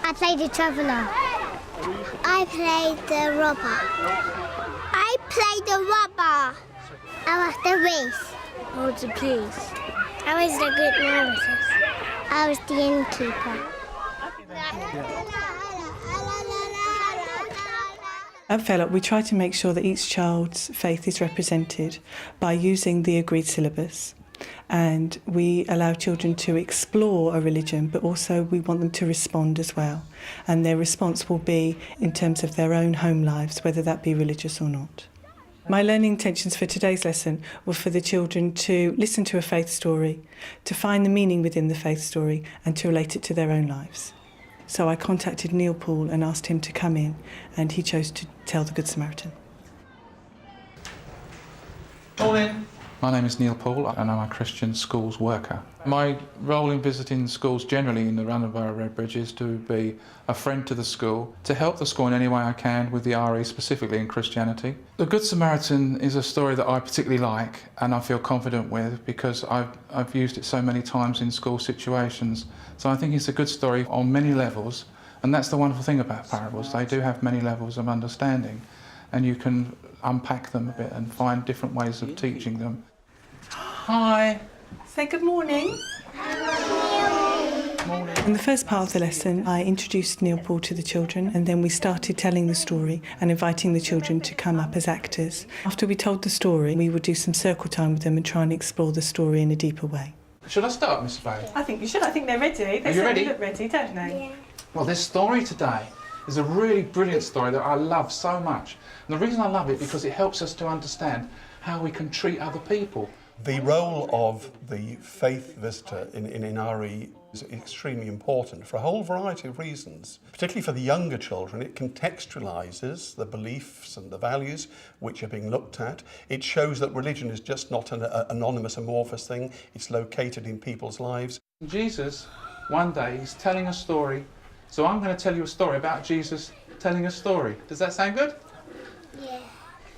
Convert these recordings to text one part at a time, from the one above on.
I played the traveller. I played the robber. I played the robber. I was the race. I was the police. I was the good narrator. I was the innkeeper. At Fellow, we try to make sure that each child's faith is represented by using the agreed syllabus. And we allow children to explore a religion, but also we want them to respond as well. And their response will be in terms of their own home lives, whether that be religious or not. My learning intentions for today's lesson were for the children to listen to a faith story, to find the meaning within the faith story and to relate it to their own lives. So I contacted Neil Paul and asked him to come in, and he chose to tell the Good Samaritan. Morning. My name is Neil Paul and I'm a Christian schools worker. My role in visiting schools generally in the Ranelagh Redbridge is to be a friend to the school, to help the school in any way I can with the RE, specifically in Christianity. The Good Samaritan is a story that I particularly like and I feel confident with because I've used it so many times in school situations. So I think it's a good story on many levels, and that's the wonderful thing about parables. They do have many levels of understanding and you can unpack them a bit and find different ways of teaching them. Hi. Say good morning. Morning. In the first part of the lesson, I introduced Neil Paul to the children, and then we started telling the story and inviting the children to come up as actors. After we told the story, we would do some circle time with them and try and explore the story in a deeper way. Should I start, Miss Bailey? I think you should. I think they're ready. Are you ready? Look ready, don't they? Yeah. Well, this story today is a really brilliant story that I love so much. And the reason I love it because it helps us to understand how we can treat other people. The role of the faith visitor in RE is extremely important for a whole variety of reasons. Particularly for the younger children, it contextualises the beliefs and the values which are being looked at. It shows that religion is just not an anonymous, amorphous thing. It's located in people's lives. Jesus, one day, is telling a story. So I'm going to tell you a story about Jesus telling a story. Does that sound good? Yeah.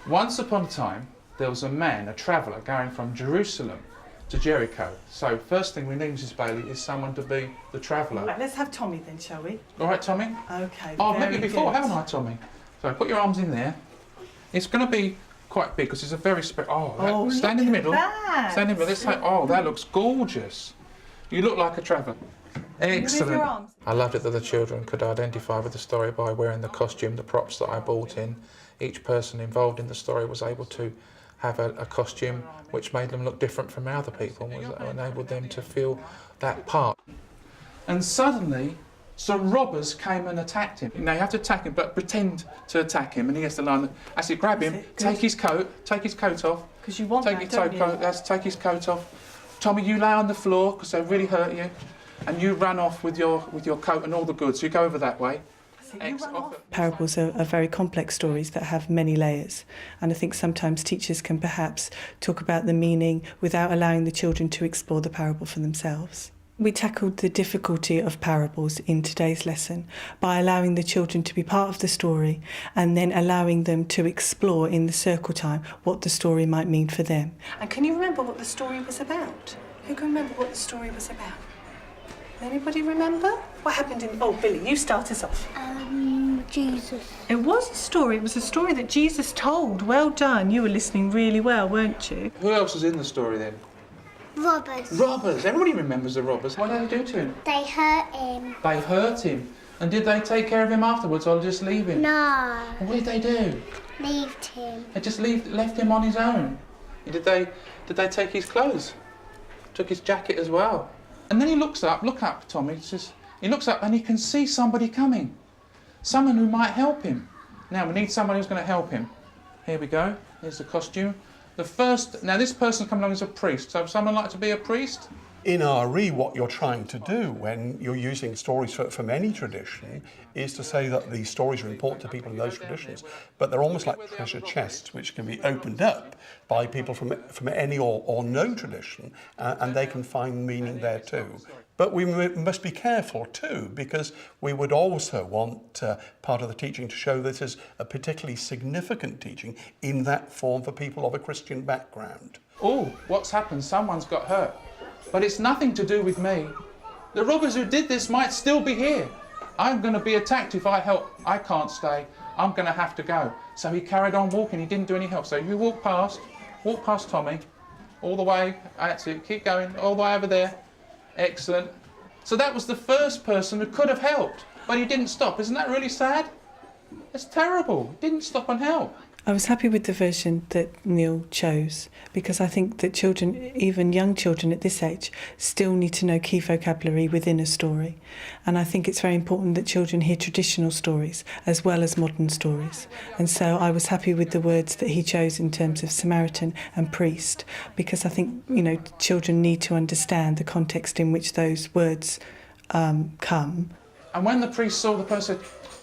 Once upon a time, there was a man, a traveller, going from Jerusalem to Jericho. So first thing we need, Mrs Bailey, is someone to be the traveller. Right, let's have Tommy then, shall we? All right, Tommy? Okay. Oh, I've met you very before, good. haven't I, Tommy? So put your arms in there. It's going to be quite big because it's a very stand in the middle. That. Stand in the middle. Let's say, oh, that looks gorgeous. You look like a traveller. Excellent. Your arms. I loved it that the children could identify with the story by wearing the costume, the props that I bought in. Each person involved in the story was able to have a costume which made them look different from other people and enabled them to feel that part. And suddenly, some robbers came and attacked him. Now you have to attack him, but pretend to attack him, and he has to line. As you grab him, take his coat off. Because you want take that, your don't you? Take his coat off. Tommy, you lay on the floor because they really hurt you, and you run off with your coat and all the goods. You go over that way. Parables are very complex stories that have many layers, and I think sometimes teachers can perhaps talk about the meaning without allowing the children to explore the parable for themselves. We tackled the difficulty of parables in today's lesson by allowing the children to be part of the story and then allowing them to explore in the circle time what the story might mean for them. And can you remember what the story was about? Who can remember what the story was about? Anybody remember? What happened in... Oh, Billy, you start us off. Jesus. It was a story. It was a story that Jesus told. Well done. You were listening really well, weren't you? Who else was in the story then? Robbers. Robbers. Everybody remembers the robbers. What did they do to him? They hurt him. They hurt him. And did they take care of him afterwards or just leave him? No. What did they do? Leaved him. They just left him on his own. Did they take his clothes? Took his jacket as well. And then he looks up, look up, Tommy. He looks up and he can see somebody coming. Someone who might help him. Now we need someone who's going to help him. Here we go. Here's the costume. Now this person's come along as a priest. So would someone like to be a priest? In RE, what you're trying to do when you're using stories from any tradition is to say that these stories are important to people in those traditions, but they're almost like treasure chests which can be opened up by people from any or no tradition, and they can find meaning there too. But we must be careful too, because we would also want part of the teaching to show this as a particularly significant teaching in that form for people of a Christian background. Oh, what's happened? Someone's got hurt. But it's nothing to do with me. The robbers who did this might still be here. I'm going to be attacked if I help. I can't stay. I'm going to have to go. So he carried on walking. He didn't do any help. So you walk past Tommy, all the way. That's it. Keep going, all the way over there. Excellent. So that was the first person who could have helped, but he didn't stop. Isn't that really sad? It's terrible. He didn't stop and help. I was happy with the version that Neil chose because I think that children, even young children at this age, still need to know key vocabulary within a story. And I think it's very important that children hear traditional stories as well as modern stories. And so I was happy with the words that he chose in terms of Samaritan and priest, because I think, children need to understand the context in which those words come. And when the priest saw the person,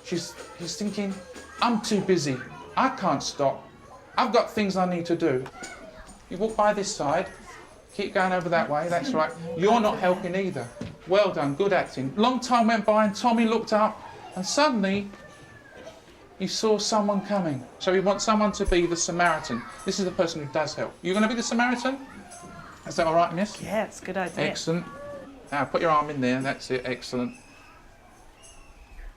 he's thinking, I'm too busy. I can't stop. I've got things I need to do. You walk by this side, keep going over that way, that's right. You're not helping either. Well done, good acting. Long time went by and Tommy looked up and suddenly he saw someone coming. So he wants someone to be the Samaritan. This is the person who does help. You're going to be the Samaritan? Is that all right, miss? Yeah, it's a good idea. Excellent. Now put your arm in there, that's it, excellent.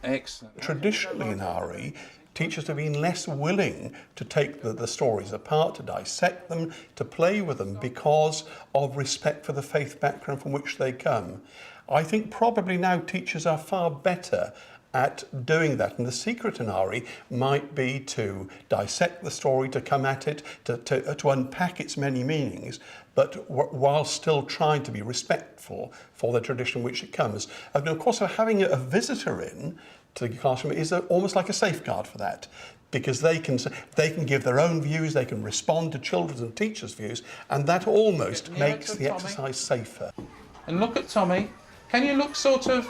Excellent. Traditionally in RE, teachers have been less willing to take the stories apart, to dissect them, to play with them because of respect for the faith background from which they come. I think probably now teachers are far better at doing that, and the secret in RE might be to dissect the story, to come at it, to unpack its many meanings, but while still trying to be respectful for the tradition in which it comes. And of course, having a visitor in to the classroom is almost like a safeguard for that, because they can give their own views, they can respond to children's and teachers' views, and that almost makes the exercise safer. And look at Tommy. Can you look sort of,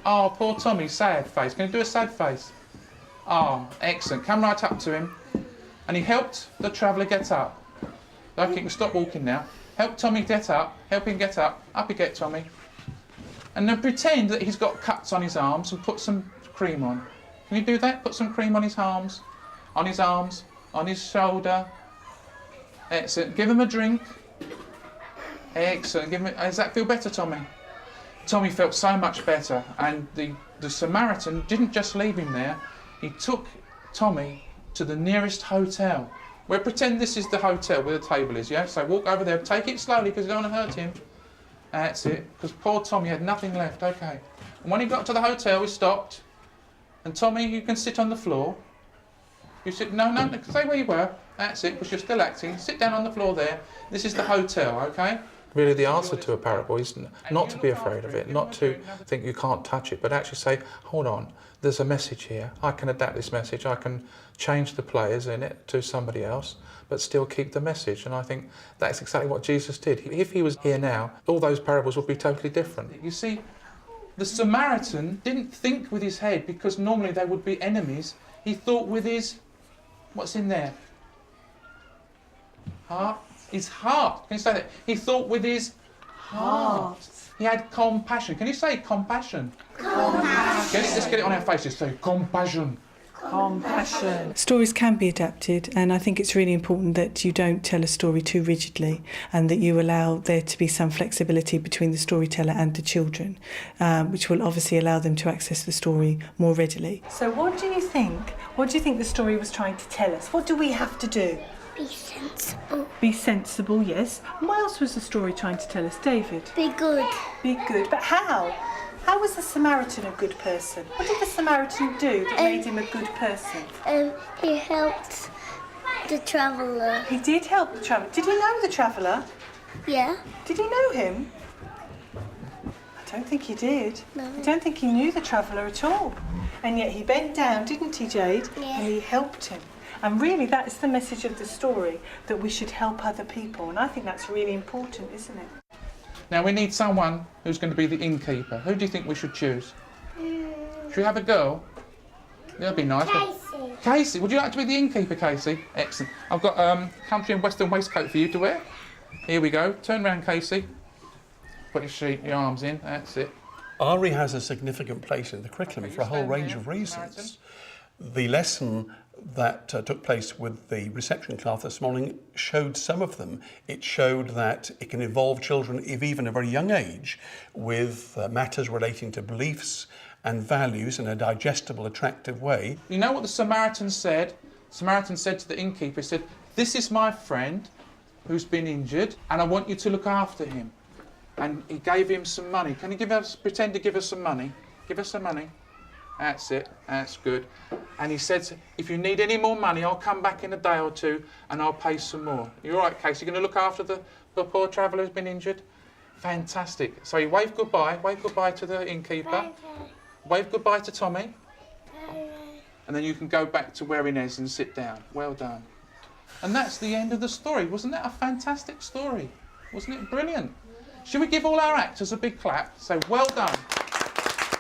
oh, poor Tommy, sad face. Can you do a sad face? Oh, excellent. Come right up to him. And he helped the traveller get up. Okay, you can stop walking now. Help Tommy get up. Help him get up. Up you get, Tommy. And then pretend that he's got cuts on his arms and put some cream on. Can you do that? Put some cream on his arms, on his shoulder. Excellent. Give him a drink. Excellent. Does that feel better, Tommy? Tommy felt so much better, and the Samaritan didn't just leave him there. He took Tommy to the nearest hotel. We'll pretend this is the hotel where the table is, yeah? So walk over there, take it slowly because you don't want to hurt him. That's it, because poor Tommy had nothing left, okay. And when he got to the hotel, he stopped. And Tommy, you can sit on the floor. You sit, no, stay where you were. That's it, because you're still acting. Sit down on the floor there. This is the hotel, okay? Really, the answer to a parable is not to be afraid of it, not to think you can't touch it, but actually say, hold on, there's a message here. I can adapt this message. I can change the players in it to somebody else, but still keep the message. And I think that's exactly what Jesus did. If he was here now, all those parables would be totally different. You see, the Samaritan didn't think with his head, because normally they would be enemies. He thought with his, what's in there? Heart. His heart. Can you say that? He thought with his heart. He had compassion. Can you say compassion? Compassion. Let's get it on our faces. Say compassion. Compassion. Stories can be adapted, and I think it's really important that you don't tell a story too rigidly and that you allow there to be some flexibility between the storyteller and the children, which will obviously allow them to access the story more readily. So what do you think? What do you think the story was trying to tell us? What do we have to do? Be sensible. Be sensible, yes. And what else was the story trying to tell us, David? Be good. Be good. But how? How was the Samaritan a good person? What did the Samaritan do that made him a good person? He helped the traveller. He did help the traveller. Did he know the traveller? Yeah. Did he know him? I don't think he did. No. I don't think he knew the traveller at all. And yet he bent down, didn't he, Jade? Yeah. And he helped him. And really, that is the message of the story, that we should help other people. And I think that's really important, isn't it? Now we need someone who's going to be the innkeeper. Who do you think we should choose? Should we have a girl? That'd be nice. Casey. Casey, would you like to be the innkeeper, Casey? Excellent. I've got country and western waistcoat for you to wear. Here we go. Turn round, Casey. Put your arms in. That's it. RE has a significant place in the curriculum for a whole range of reasons. The lesson that took place with the reception class this morning showed some of them. It showed that it can involve children of even a very young age with matters relating to beliefs and values in a digestible, attractive way. You know what the Samaritan said? The Samaritan said to the innkeeper, he said, "This is my friend who's been injured, and I want you to look after him." And he gave him some money. Can you pretend to give us some money? Give us some money. That's it, that's good. And he said, "If you need any more money, I'll come back in a day or two and I'll pay some more." You all right, Case? You're going to look after the poor traveller who's been injured? Fantastic. So you wave goodbye to the innkeeper. Bye. Wave goodbye to Tommy. And then you can go back to where Inez and sit down. Well done. And that's the end of the story. Wasn't that a fantastic story? Wasn't it brilliant? Should we give all our actors a big clap? Say, well done.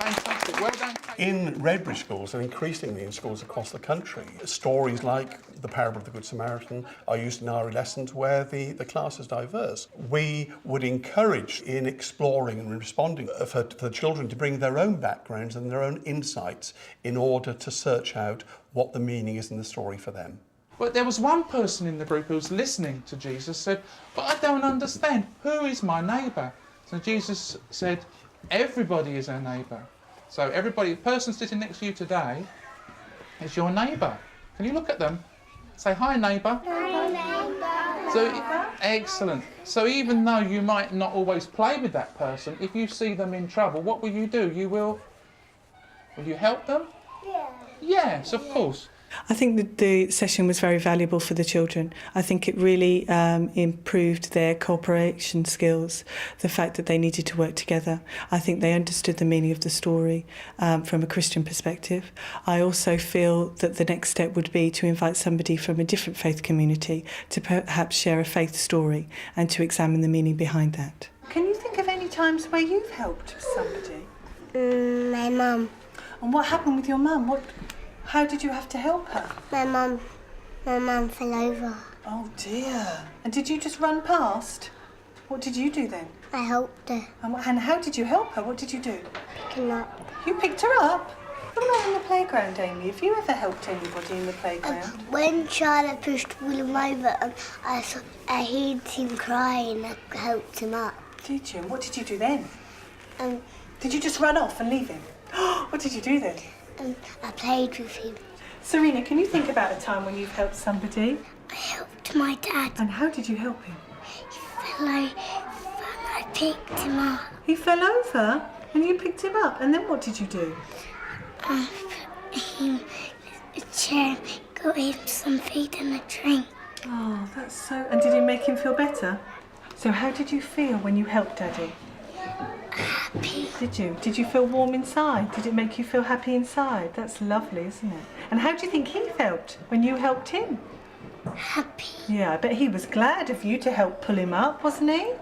Fantastic. Well done. In Redbridge schools, and increasingly in schools across the country, stories like the parable of the Good Samaritan are used in RE lessons where the class is diverse. We would encourage in exploring and responding for the children to bring their own backgrounds and their own insights in order to search out what the meaning is in the story for them. But there was one person in the group who was listening to Jesus said, "But I don't understand. Who is my neighbour?" So Jesus said, "Everybody is our neighbour." So everybody, the person sitting next to you today is your neighbour. Can you look at them? Say, "Hi, neighbour." Hi, neighbour. So, excellent. So even though you might not always play with that person, if you see them in trouble, what will you do? Will you help them? Yeah. Yes, of course. I think that the session was very valuable for the children. I think it really improved their cooperation skills, the fact that they needed to work together. I think they understood the meaning of the story from a Christian perspective. I also feel that the next step would be to invite somebody from a different faith community to perhaps share a faith story and to examine the meaning behind that. Can you think of any times where you've helped somebody? My mum. And what happened with your mum? How did you have to help her? My mum fell over. Oh dear. And did you just run past? What did you do then? I helped her. And how did you help her? What did you do? Picking up. You picked her up? What about in the playground, Amy? Have you ever helped anybody in the playground? When Charlotte pushed William over, I heard him crying. I helped him up. Did you? And what did you do then? Um, Did you just run off and leave him? What did you do then? I played with him. Serena, can you think about a time when you've helped somebody? I helped my dad. And how did you help him? He fell over and I picked him up. He fell over and you picked him up. And then what did you do? I put him in a chair, got him some food and a drink. Oh, that's so... And did it make him feel better? So how did you feel when you helped Daddy? Happy. Did you? Did you feel warm inside? Did it make you feel happy inside? That's lovely, isn't it? And how do you think he felt when you helped him? Happy. Yeah, I bet he was glad of you to help pull him up, wasn't he?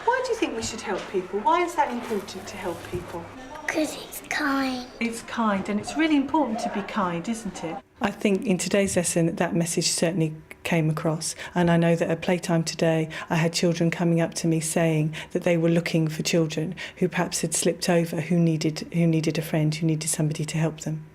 Why do you think we should help people? Why is that important to help people? Because it's kind. It's kind, and it's really important to be kind, isn't it? I think in today's lesson that message certainly came across, and I know that at playtime today I had children coming up to me saying that they were looking for children who perhaps had slipped over, who needed a friend, who needed somebody to help them.